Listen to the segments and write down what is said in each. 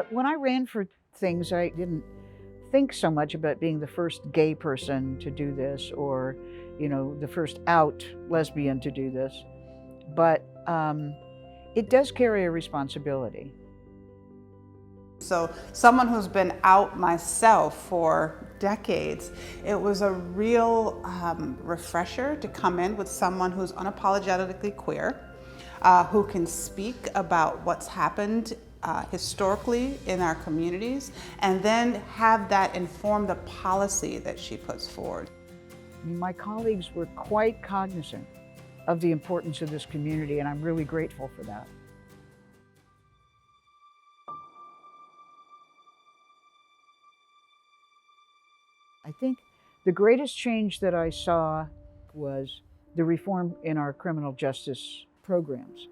When I ran for things, I didn't think so much about being the first gay person to do this, or, the first out lesbian to do this. But it does carry a responsibility. So someone who's been out myself for decades, it was a real refresher to come in with someone who's unapologetically queer, who can speak about what's happened historically in our communities, and then have that inform the policy that she puts forward. My colleagues were quite cognizant of the importance of this community, and I'm really grateful for that. I think the greatest change that I saw was the reform in our criminal justice programs.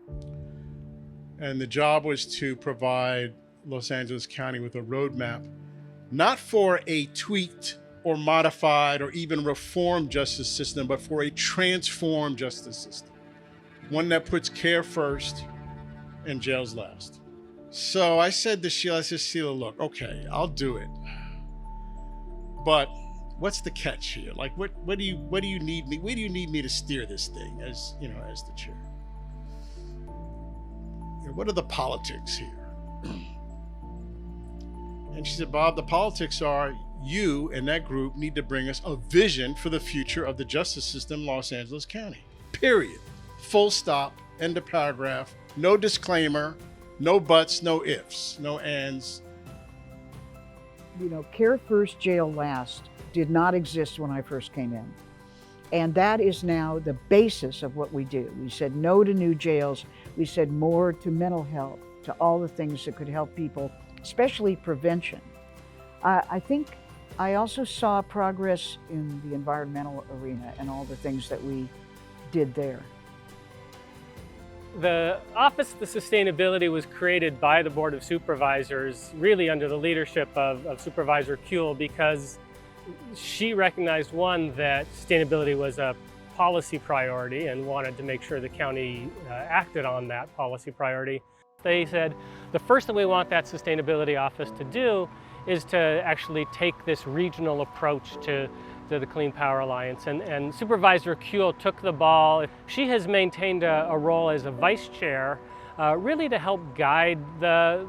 And the job was to provide Los Angeles County with a roadmap, not for a tweaked or modified or even reformed justice system, but for a transformed justice system. One that puts care first and jails last. So I said to Sheila, Sheila, look, okay, I'll do it. But what's the catch here? Like, what do you need me? Where do you need me to steer this thing as the chair? What are the politics here? And she said, Bob, the politics are you and that group need to bring us a vision for the future of the justice system in Los Angeles County. Period. Full stop, end of paragraph, no disclaimer, no buts, no ifs, no ands. Care first, jail last did not exist when I first came in. And that is now the basis of what we do. We said no to new jails. We said more to mental health, to all the things that could help people, especially prevention. I think I also saw progress in the environmental arena and all the things that we did there. The Office of the Sustainability was created by the Board of Supervisors, really under the leadership of Supervisor Kuehl, because she recognized, one, that sustainability was a policy priority and wanted to make sure the county acted on that policy priority. They said, the first thing we want that sustainability office to do is to actually take this regional approach to the Clean Power Alliance. And Supervisor Kuehl took the ball. She has maintained a role as a vice chair, really to help guide the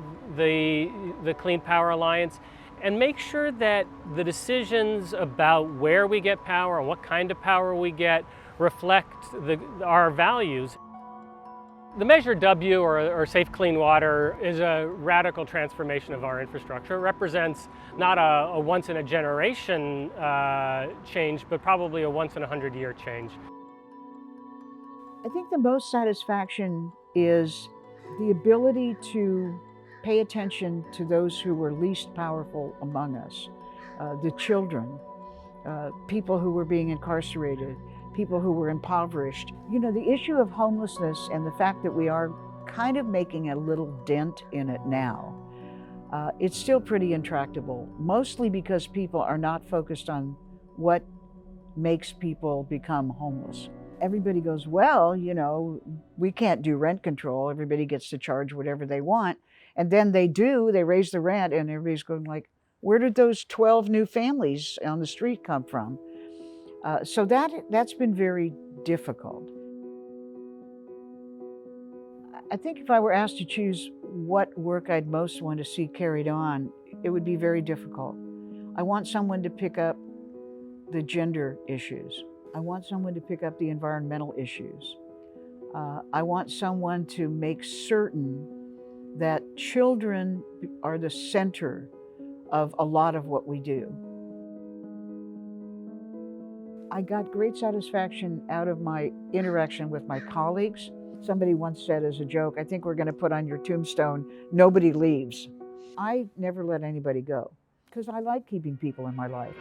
Clean Power Alliance and make sure that the decisions about where we get power and what kind of power we get reflect our values. The Measure W, or Safe Clean Water, is a radical transformation of our infrastructure. It represents not a once-in-a-generation change, but probably a once-in-a-100-year change. I think the most satisfaction is the ability to pay attention to those who were least powerful among us, the children, people who were being incarcerated, people who were impoverished. The issue of homelessness and the fact that we are kind of making a little dent in it now, it's still pretty intractable, mostly because people are not focused on what makes people become homeless. Everybody goes, well, we can't do rent control. Everybody gets to charge whatever they want. And then they raise the rent, and everybody's going like, where did those 12 new families on the street come from? So that's been very difficult. I think if I were asked to choose what work I'd most want to see carried on, it would be very difficult. I want someone to pick up the gender issues. I want someone to pick up the environmental issues. I want someone to make certain that children are the center of a lot of what we do. I got great satisfaction out of my interaction with my colleagues. Somebody once said as a joke, I think we're going to put on your tombstone, nobody leaves. I never let anybody go because I like keeping people in my life.